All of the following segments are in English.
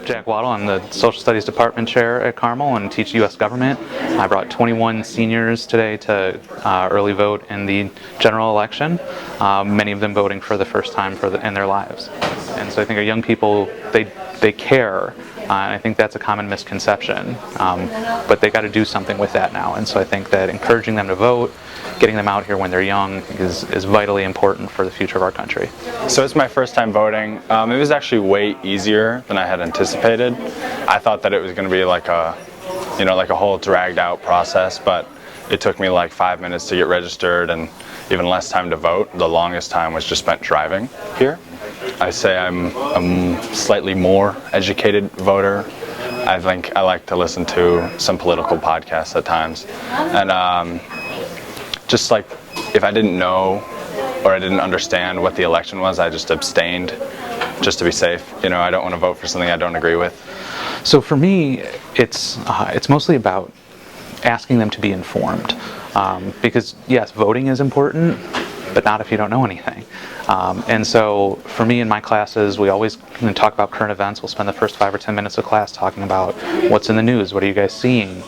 Jack Waddle. I'm the Social Studies Department Chair at Carmel and teach U.S. government. I brought 21 seniors today to early vote in the general election, many of them voting for the first time in their lives. And so I think our young people, they care. And I think that's a common misconception, but they got to do something with that now. And so I think that encouraging them to vote, getting them out here when they're young is vitally important for the future of our country. So it's my first time voting. It was actually way easier than I had anticipated. I thought that it was going to be like a whole dragged out process, but it took me like 5 minutes to get registered and even less time to vote. The longest time was just spent driving here. I say I'm a slightly more educated voter. I think I like to listen to some political podcasts at times. And just like if I didn't know or I didn't understand what the election was, I just abstained just to be safe. I don't want to vote for something I don't agree with. So for me, it's mostly about asking them to be informed. Because yes, voting is important, but not if you don't know anything. And so for me in my classes, we always talk about current events. We'll spend the first 5 or 10 minutes of class talking about what's in the news, what are you guys seeing,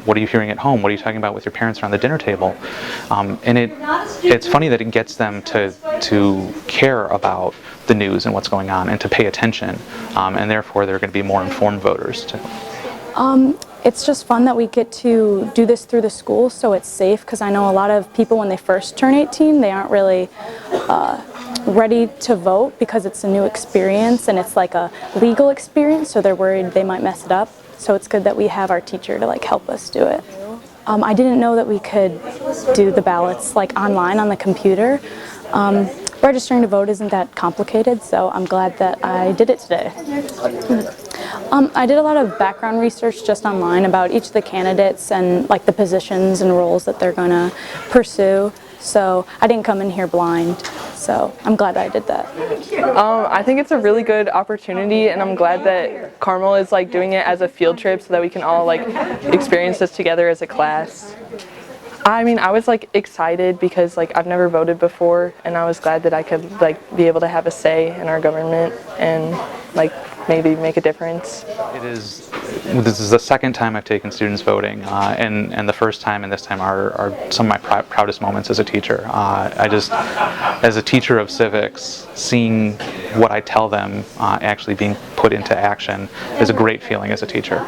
what are you hearing at home, what are you talking about with your parents around the dinner table. And it's funny that it gets them to care about the news and what's going on and to pay attention. And therefore they're going to be more informed voters too. It's just fun that we get to do this through the school, so it's safe, because I know a lot of people when they first turn 18, they aren't really ready to vote because it's a new experience and it's like a legal experience, so they're worried they might mess it up. So it's good that we have our teacher to help us do it. I didn't know that we could do the ballots online on the computer. Registering to vote isn't that complicated, so I'm glad that I did it today. I did a lot of background research just online about each of the candidates and the positions and roles that they're going to pursue. So I didn't come in here blind. So I'm glad I did that. I think it's a really good opportunity, and I'm glad that Carmel is doing it as a field trip so that we can all experience this together as a class. I mean, I was excited because I've never voted before, and I was glad that I could be able to have a say in our government and maybe make a difference. This is the second time I've taken students voting, and the first time and this time are some of my proudest moments as a teacher. As a teacher of civics, seeing what I tell them actually being put into action is a great feeling as a teacher.